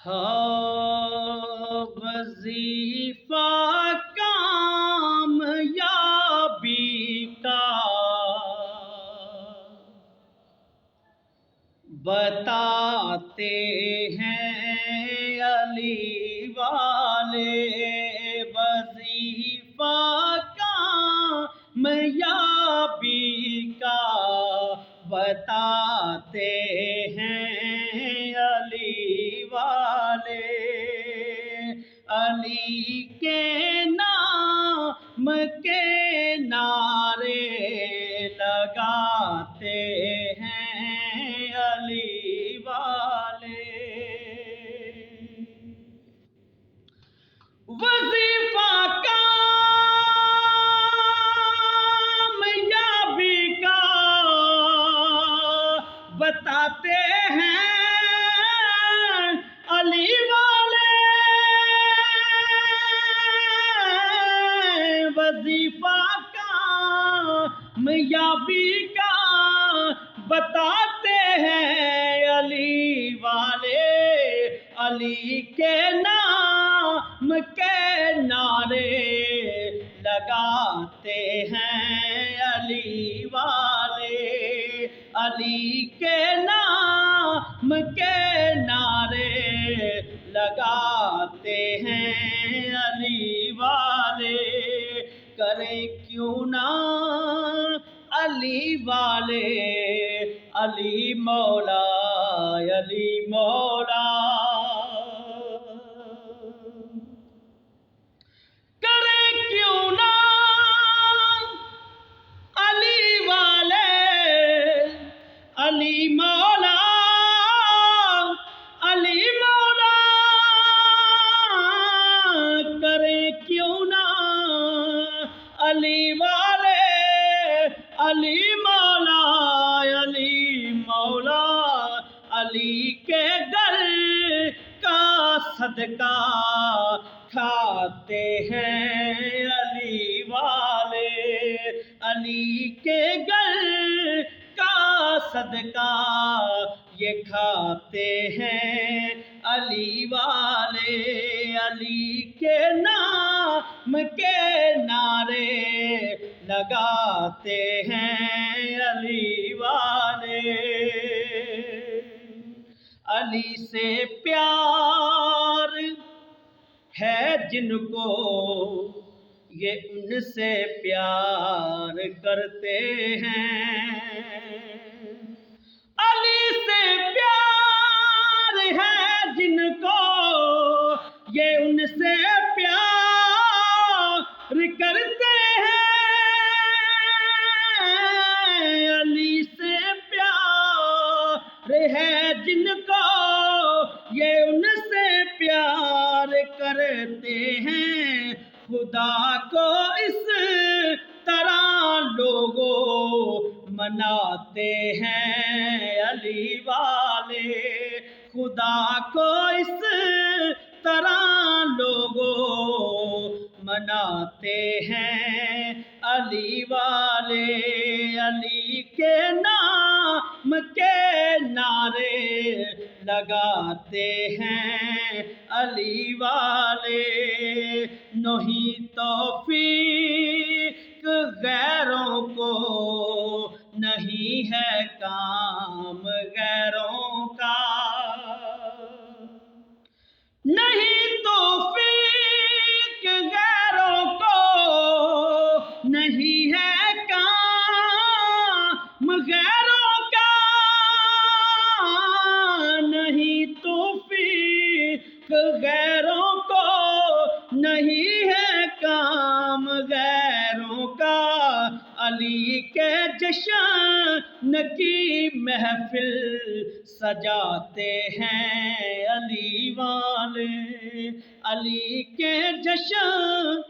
ہاں وظیفہ کامیابی کا بتاتے ہیں علی والے، وظیفہ کامیابی کا بتاتے ہیں علی والے، علی کے نام کے نعرے لگاتے ہیں علی والے۔ وظیفہ کامیابی کا بتاتے ہیں علی والے، وظیفہ کامیابی کا بتاتے ہیں علی والے، علی کے نام کے نعرے لگاتے ہیں علی والے، علی کے نام کے نعرے لگاتے ہیں علی والے۔ کریں کیوں نہ علی والے، علی مولا، علی مولا، کریں کیوں نہ علی والے، علی مولا، علی مولا، کریں کیوں نہ علی والے، علی مولا، علی مولا، علی کے در کا صدقہ کھاتے ہیں علی والے، علی کے گھر کا صدقہ یہ کھاتے ہیں علی والے، علی کے نام کے نعرے لگاتے ہیں علی والے۔ علی سے پیار ہے جن کو یہ ان سے پیار کرتے ہیں، علی سے پیار ہے جن کو یہ ان سے پیار کرتے ہیں، علی سے پیار ہے جن کو یہ ان سے پیار کرتے ہیں، خدا کو اس طرح لوگوں مناتے ہیں علی والے، خدا کو اس طرح لوگوں مناتے ہیں علی والے، علی کے نام کے نعرے لگاتے ہیں علی والے۔ نہیں توفیق غیروں کو، نہیں ہے کام غیروں کا، نہیں توفیق غیروں کو، نہیں ہے کام غیروں کا، نہیں توفیق غیروں کو، نہیں ہے کام غیروں کا، علی کے جشن کی محفل سجاتے ہیں علی والے، علی کے جشن